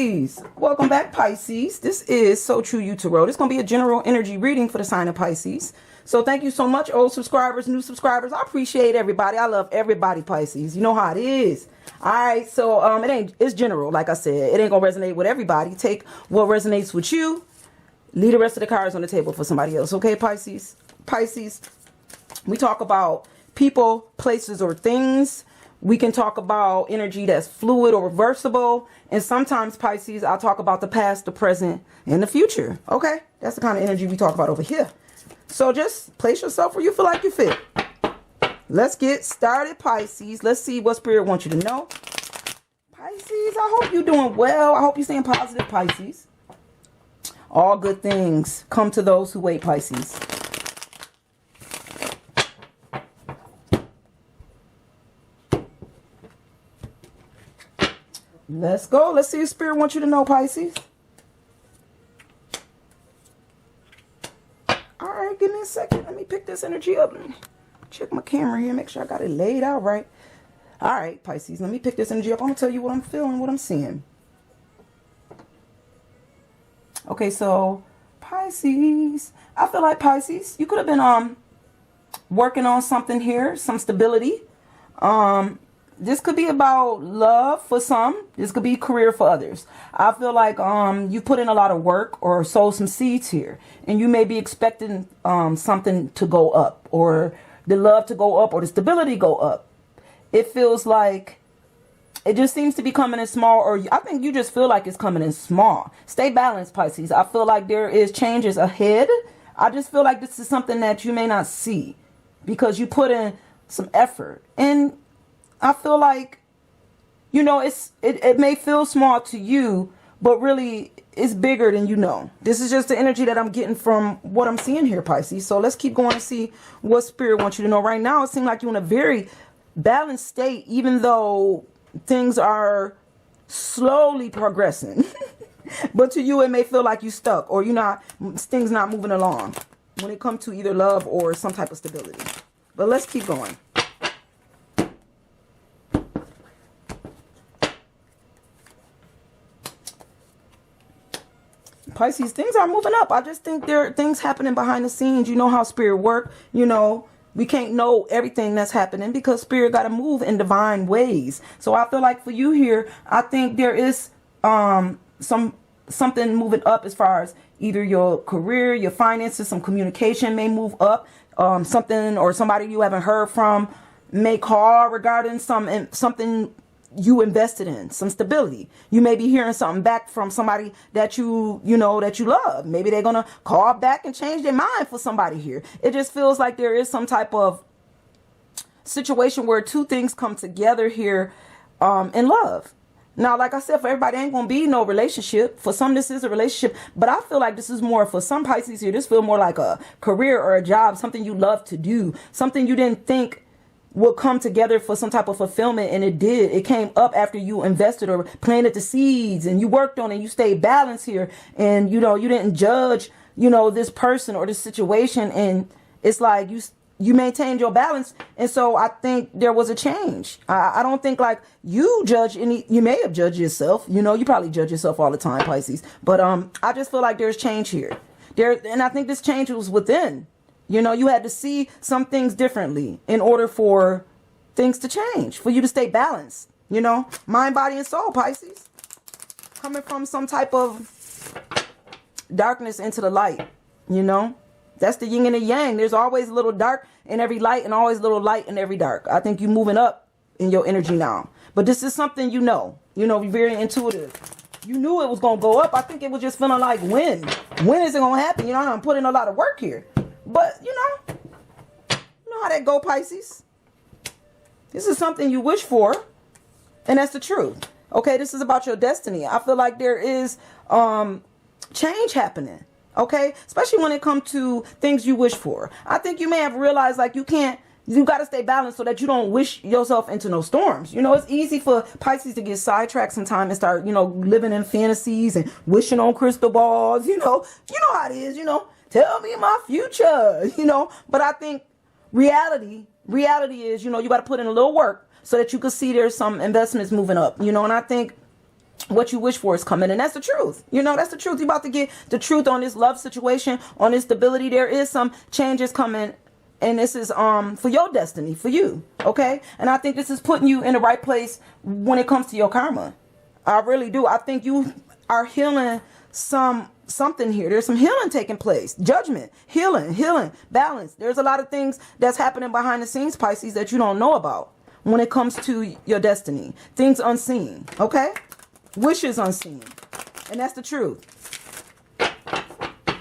Pisces, welcome back, Pisces. This is So True You Tarot. This is going to be a general energy reading for the sign of Pisces. So thank you so much, old subscribers, new subscribers. I appreciate everybody. I love everybody, Pisces. You know how it is. All right, so it's general, like I said. It ain't going to resonate with everybody. Take what resonates with you. Leave the rest of the cards on the table for somebody else. Okay, Pisces? Pisces, we talk about people, places, or things. We can talk about energy that's fluid or reversible. And sometimes, Pisces, I'll talk about the past, the present, and the future. Okay? That's the kind of energy we talk about over here. So just place yourself where you feel like you fit. Let's get started, Pisces. Let's see what Spirit wants you to know. Pisces, I hope you're doing well. I hope you're staying positive, Pisces. All good things come to those who wait, Pisces. Let's go. Let's see if Spirit wants you to know, Pisces. All right, give me a second. Let me pick this energy up and check my camera here. Make sure I got it laid out right. All right, Pisces, let me pick this energy up. I'm going to tell you what I'm feeling, what I'm seeing. Okay, so Pisces. I feel like Pisces, you could have been working on something here, some stability. This could be about love for some. This could be career for others. I feel like you put in a lot of work or sowed some seeds here. And you may be expecting something to go up. Or the love to go up. Or the stability go up. It feels like it just seems to be coming in small. Or I think you just feel like it's coming in small. Stay balanced, Pisces. I feel like there is changes ahead. I just feel like this is something that you may not see. Because you put in some effort. And I feel like, you know, it may feel small to you, but really it's bigger than you know. This is just the energy that I'm getting from what I'm seeing here, Pisces. So let's keep going and see what Spirit wants you to know. Right now, it seems like you're in a very balanced state, even though things are slowly progressing. But to you, it may feel like you're stuck or things not moving along when it comes to either love or some type of stability. But let's keep going. Pisces, things are moving up. I just think there are things happening behind the scenes. You know how Spirit work. You know, we can't know everything that's happening because Spirit got to move in divine ways. So I feel like for you here, I think there is something moving up as far as either your career, your finances, some communication may move up. Something or somebody you haven't heard from may call regarding something you invested in, some stability. You may be hearing something back from somebody that you love. Maybe they're gonna call back and change their mind for somebody here. It just feels like there is some type of situation where two things come together here in love. Now, like I said, for everybody ain't gonna be no relationship. For some, this is a relationship, but I feel like this is more for some Pisces here. This feels more like a career or a job, something you love to do, something you didn't think will come together for some type of fulfillment, and it did. It came up after you invested or planted the seeds and you worked on it. You stayed balanced here, and you didn't judge this person or this situation, and it's like you maintained your balance. And so I think there was a change. I don't think like you judge you may have judged yourself. You probably judge yourself all the time, Pisces, but I just feel like there's change here and I think this change was within. You had to see some things differently in order for things to change, for you to stay balanced, mind, body, and soul, Pisces. Coming from some type of darkness into the light, That's the yin and the yang. There's always a little dark in every light and always a little light in every dark. I think you're moving up in your energy now. But this is something you're very intuitive. You knew it was going to go up. I think it was just feeling like, when is it going to happen? I'm putting a lot of work here. But, you know how that go, Pisces. This is something you wish for, and that's the truth. Okay, this is about your destiny. I feel like there is change happening, okay? Especially when it comes to things you wish for. I think you may have realized, like, you got to stay balanced so that you don't wish yourself into no storms. It's easy for Pisces to get sidetracked sometimes and start, living in fantasies and wishing on crystal balls. You know how it is, Tell me my future, But I think reality is, you got to put in a little work so that you can see there's some investments moving up, And I think what you wish for is coming, and that's the truth. You know, that's the truth. You're about to get the truth on this love situation, on this stability. There is some changes coming, and this is for your destiny, for you, okay? And I think this is putting you in the right place when it comes to your karma. I really do. I think you are healing something here. There's some healing taking place. Judgment, healing, balance. There's a lot of things that's happening behind the scenes, Pisces, that you don't know about when it comes to your destiny. Things unseen, okay? Wishes unseen. And that's the truth.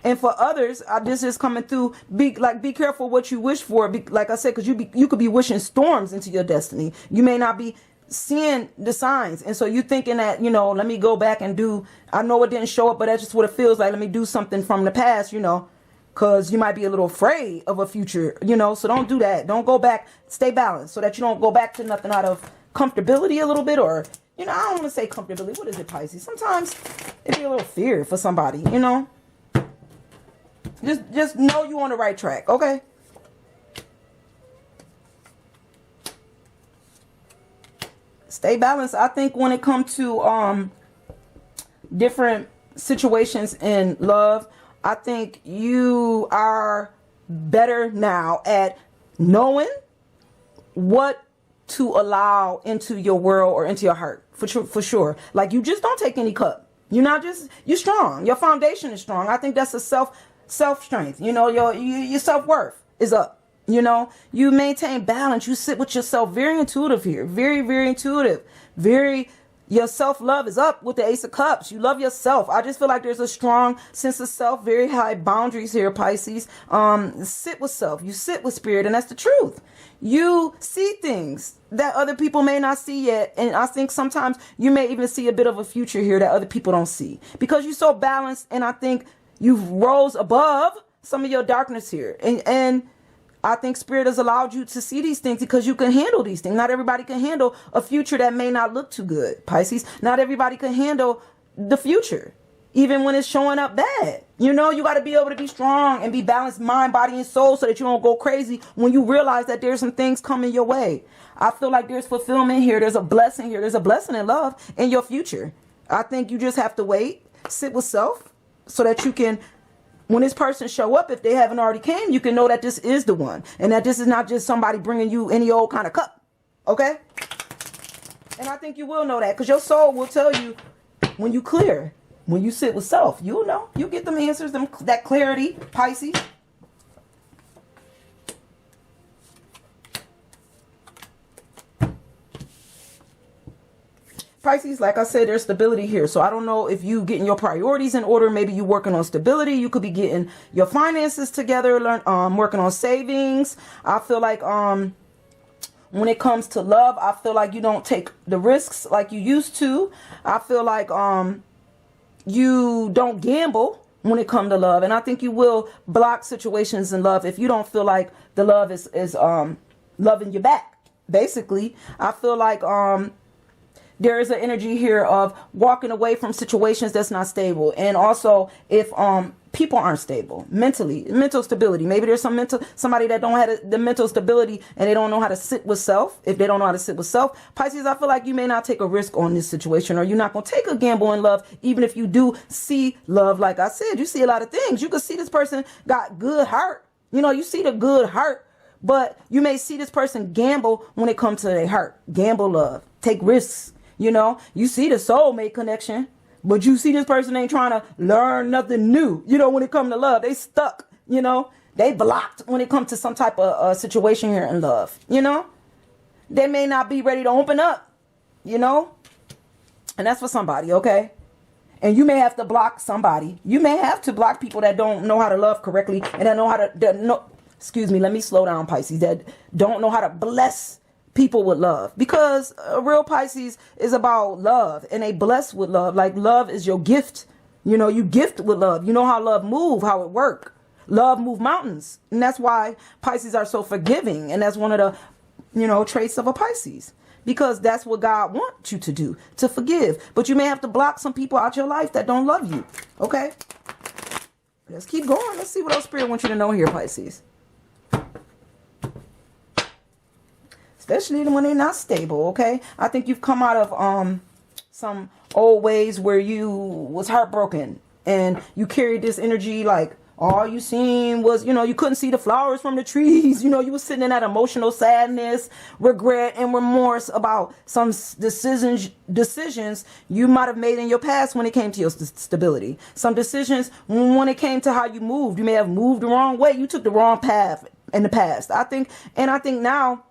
And for others, this is coming through. Be careful what you wish for. Like I said, because you could be wishing storms into your destiny. You may not be seeing the signs, and so you thinking that, you know, let me go back and do, I know it didn't show up, but that's just what it feels like, let me do something from the past, you know, because you might be a little afraid of a future, you know. So don't do that. Don't go back. Stay balanced so that you don't go back to nothing out of comfortability a little bit, or, you know, I don't want to say comfortability. What is it, Pisces? Sometimes it be a little fear for somebody, you know. Just know you on the right track, okay? Stay balanced. I think when it comes to different situations in love, I think you are better now at knowing what to allow into your world or into your heart, for sure. Like, you just don't take any cup. You're strong. Your foundation is strong. I think that's a self strength. You know, your self-worth is up. You know, you maintain balance. You sit with yourself. Very intuitive here. Very, very intuitive. Your self-love is up with the Ace of Cups. You love yourself. I just feel like there's a strong sense of self. Very high boundaries here, Pisces. Sit with self. You sit with spirit, and that's the truth. You see things that other people may not see yet. And I think sometimes you may even see a bit of a future here that other people don't see. Because you're so balanced, and I think you've rose above some of your darkness here. And I think spirit has allowed you to see these things because you can handle these things. Not everybody can handle a future that may not look too good, Pisces. Not everybody can handle the future, even when it's showing up bad. You know, you got to be able to be strong and be balanced mind, body, and soul so that you don't go crazy when you realize that there's some things coming your way. I feel like there's fulfillment here. There's a blessing here. There's a blessing in love in your future. I think you just have to wait, sit with self so that you can, when this person show up, if they haven't already came, you can know that this is the one. And that this is not just somebody bringing you any old kind of cup. Okay? And I think you will know that because your soul will tell you when you clear. When you sit with self, you'll know. You get them answers, that clarity, Pisces. Pisces, like I said, there's stability here. So I don't know if you getting your priorities in order. Maybe you working on stability. You could be getting your finances together, working on savings. I feel like when it comes to love, I feel like you don't take the risks like you used to. I feel like you don't gamble when it comes to love. And I think you will block situations in love if you don't feel like the love is loving you back. Basically, I feel like there is an energy here of walking away from situations that's not stable. And also if people aren't stable mentally, mental stability. Maybe there's somebody that don't have the mental stability and they don't know how to sit with self. If they don't know how to sit with self, Pisces, I feel like you may not take a risk on this situation, or you're not going to take a gamble in love. Even if you do see love, like I said, you see a lot of things. You could see this person got good heart. You know, you see the good heart, but you may see this person gamble when it comes to their heart. Gamble love, take risks. You know, you see the soulmate connection, but you see this person ain't trying to learn nothing new. You know, when it comes to love, they stuck, you know, they blocked when it comes to some type of situation here in love. You know, they may not be ready to open up, you know, and that's for somebody. Okay. And you may have to block somebody. You may have to block people that don't know how to love correctly and that know how to, excuse me, let me slow down, Pisces, that don't know how to bless people with love, because a real Pisces is about love and they bless with love. Like, love is your gift. You know, you gift with love. You know how love move, how it work. Love move mountains. And that's why Pisces are so forgiving. And that's one of the, you know, traits of a Pisces, because that's what God wants you to do, to forgive. But you may have to block some people out your life that don't love you. Okay. Let's keep going. Let's see what else Spirit wants you to know here, Pisces. Especially when they're not stable, okay? I think you've come out of some old ways where you was heartbroken and you carried this energy, like all you seen was, you couldn't see the flowers from the trees. You were sitting in that emotional sadness, regret, and remorse about some decisions you might have made in your past when it came to your stability. Some decisions when it came to how you moved. You may have moved the wrong way. You took the wrong path in the past. I think now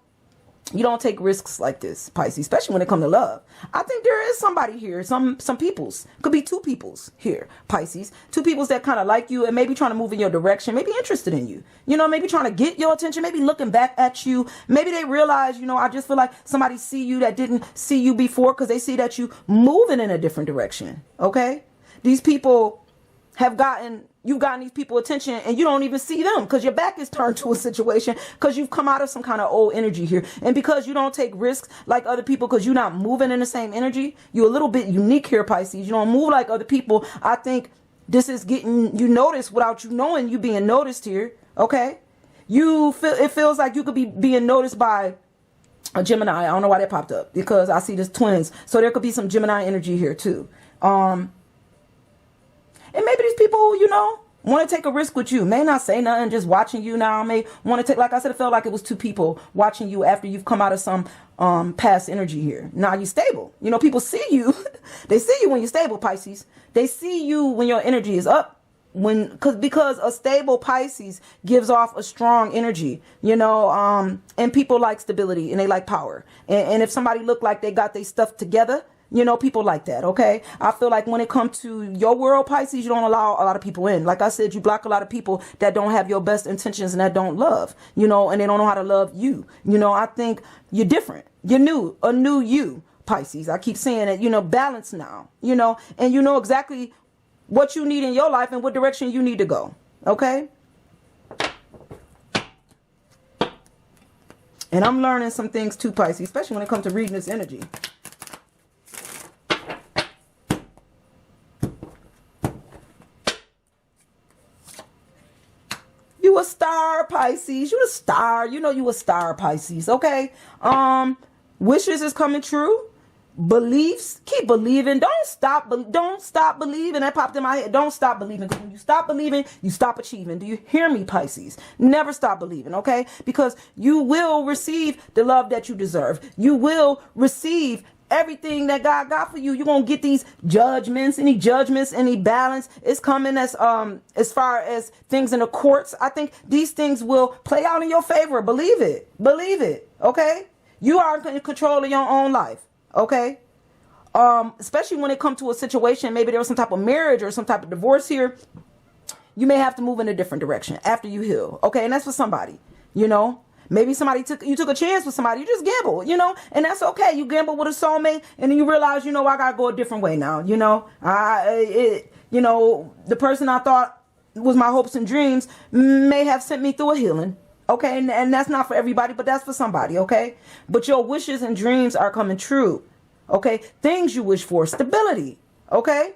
you don't take risks like this, Pisces, especially when it comes to love. I think there is somebody here, some peoples, could be two peoples here, Pisces, two peoples that kind of like you and maybe trying to move in your direction, maybe interested in you, maybe trying to get your attention, maybe looking back at you. Maybe they realize, I just feel like somebody see you that didn't see you before because they see that you moving in a different direction. Okay. These people you've gotten these people attention and you don't even see them because your back is turned to a situation because you've come out of some kind of old energy here. And because you don't take risks like other people because you're not moving in the same energy, you're a little bit unique here, Pisces. You don't move like other people. I think this is getting you noticed without you knowing you being noticed here. Okay. It feels like you could be being noticed by a Gemini. I don't know why that popped up because I see this twins. So there could be some Gemini energy here too. And maybe these people, want to take a risk with you. May not say nothing, just watching you now. May want to take, like I said, it felt like it was two people watching you after you've come out of some past energy here. Now you're stable. People see you. They see you when you're stable, Pisces. They see you when your energy is up. Because a stable Pisces gives off a strong energy, and people like stability and they like power. And if somebody look like they got their stuff together, people like that. Okay. I feel like when it comes to your world, Pisces, you don't allow a lot of people in. Like I said, you block a lot of people that don't have your best intentions and that don't love, and they don't know how to love you. I think you're different. You're new, a new you, Pisces. I keep saying it, balance now, and you know exactly what you need in your life and what direction you need to go. Okay. And I'm learning some things too, Pisces, especially when it comes to reading this energy. You a star, Pisces. You the star. You a star, Pisces. Okay. Wishes is coming true. Beliefs, keep believing. Don't stop believing. That popped in my head. Don't stop believing. Because when you stop believing, you stop achieving. Do you hear me, Pisces? Never stop believing, okay? Because you will receive the love that you deserve. You will receive everything that God got for you. You're going to get these judgments, any balance. It's coming as far as things in the courts. I think these things will play out in your favor. Believe it. Believe it. Okay. You are in control of your own life. Okay. Especially when it comes to a situation, maybe there was some type of marriage or some type of divorce here. You may have to move in a different direction after you heal. Okay. And that's for somebody, maybe you took a chance with somebody. You just gamble, and that's okay. You gamble with a soulmate and then you realize, I got to go a different way now. The person I thought was my hopes and dreams may have sent me through a healing. Okay. And that's not for everybody, but that's for somebody. Okay. But your wishes and dreams are coming true. Okay. Things you wish for, stability. Okay.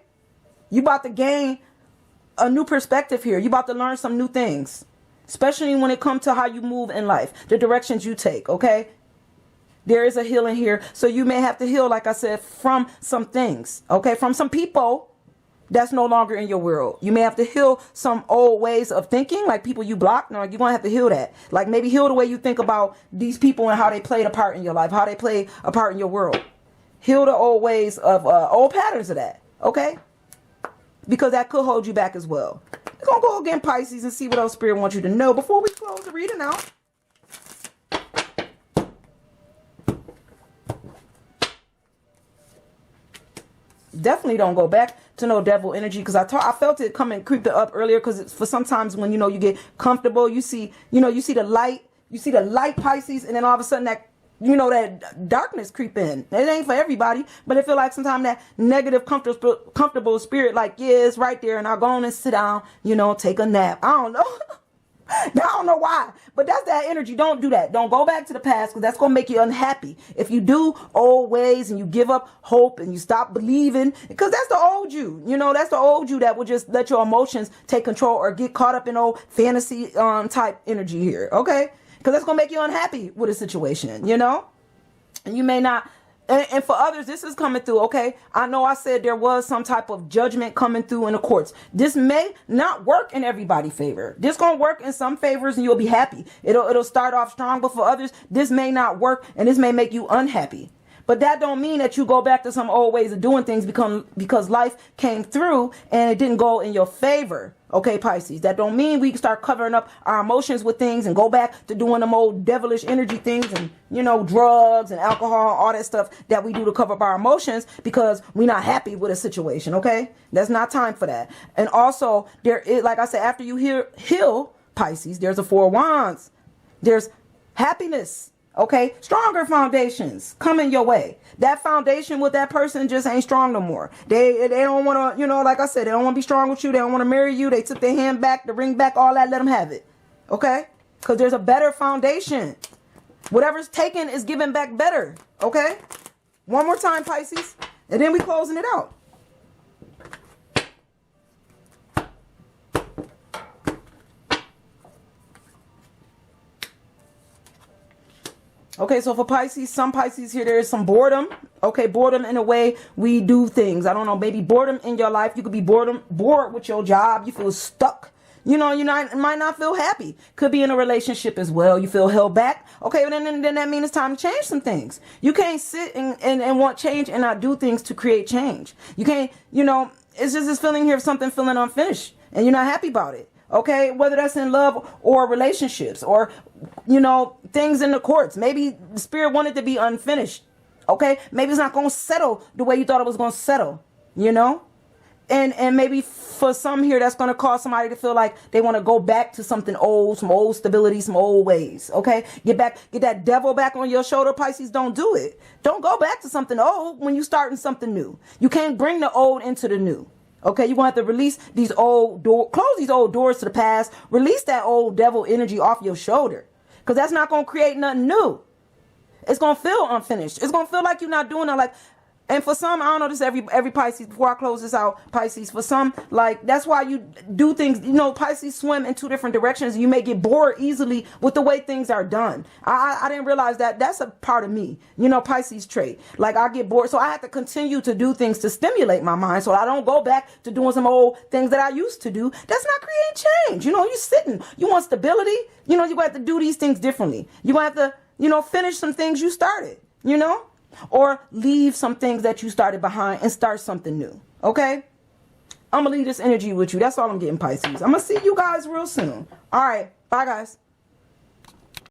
You about to gain a new perspective here. You about to learn some new things. Especially when it comes to how you move in life, the directions you take, okay? There is a healing here. So you may have to heal, like I said, from some things, okay? From some people that's no longer in your world. You may have to heal some old ways of thinking, like people you blocked. No, you're going to have to heal that. Like maybe heal the way you think about these people and how they played a part in your life, how they play a part in your world. Heal the old ways of old patterns of that, okay? Because that could hold you back as well. We're going to go again, Pisces, and see what else Spirit wants you to know before we close the reading out. Definitely don't go back to no devil energy because I felt it coming creeping up earlier because for sometimes when, you get comfortable, you see the light, Pisces, and then all of a sudden that darkness creep in. It ain't for everybody, but I feel like sometimes that negative, comfortable spirit, like, yeah, it's right there, and I'll go on and sit down, take a nap. I don't know. I don't know why, but that's that energy. Don't do that. Don't go back to the past because that's going to make you unhappy. If you do old ways and you give up hope and you stop believing, because that's the old you, that's the old you that will just let your emotions take control or get caught up in old fantasy type energy here. Okay. Because that's going to make you unhappy with a situation, And you may not And for others, this is coming through, okay? I know I said there was some type of judgment coming through in the courts. This may not work in everybody's favor. This gonna work in some favors and you'll be happy. It'll start off strong, but for others, this may not work and this may make you unhappy. But that don't mean that you go back to some old ways of doing things because life came through and it didn't go in your favor. Okay, Pisces. That don't mean we can start covering up our emotions with things and go back to doing them old devilish energy things and, you know, drugs and alcohol, all that stuff that we do to cover up our emotions because we're not happy with a situation. Okay, that's not time for that. And also, there is, like I said, after you heal, Pisces, there's a Four of Wands. There's happiness. Okay, stronger foundations coming your way. That foundation with that person just ain't strong no more. They don't want to, you know, like I said, they don't want to be strong with you. They don't want to marry you. They took their hand back, the ring back, all that. Let them have it. Okay, because there's a better foundation. Whatever's taken is given back better. Okay, one more time, Pisces, and then we closing it out. Okay, so for Pisces, some Pisces here, there is some boredom. Okay, boredom in a way we do things. I don't know, maybe boredom in your life. You could be bored with your job. You feel stuck. You know, might not feel happy. Could be in a relationship as well. You feel held back. Okay, then that means it's time to change some things. You can't sit and want change and not do things to create change. You can't, you know, it's just this feeling here of something feeling unfinished and you're not happy about it. Okay, whether that's in love or relationships or, you know, things in the courts. Maybe the spirit wanted to be unfinished. Okay, maybe it's not going to settle the way you thought it was going to settle, you know, and maybe for some here, that's going to cause somebody to feel like they want to go back to something old, some old stability, some old ways. Okay, get that devil back on your shoulder, Pisces. Don't do it. Don't go back to something old when you're starting something new. You can't bring the old into the new. Okay, you're going to have to release these old doors, close these old doors to the past, release that old devil energy off your shoulder, because that's not going to create nothing new. It's going to feel unfinished. It's going to feel like you're not doing it. Like, and for some, I don't know, this every Pisces, before I close this out, Pisces, for some, like, that's why you do things, you know, Pisces swim in two different directions. You may get bored easily with the way things are done. I didn't realize that that's a part of me, you know, Pisces trait. Like, I get bored, so I have to continue to do things to stimulate my mind so I don't go back to doing some old things that I used to do. That's not creating change. You know, you're sitting, you want stability, you know, you're going to have to do these things differently. You're going to have to, you know, finish some things you started, you know? Or leave some things that you started behind and start something new. Okay? I'm going to leave this energy with you. That's all I'm getting, Pisces. I'm going to see you guys real soon. All right. Bye, guys.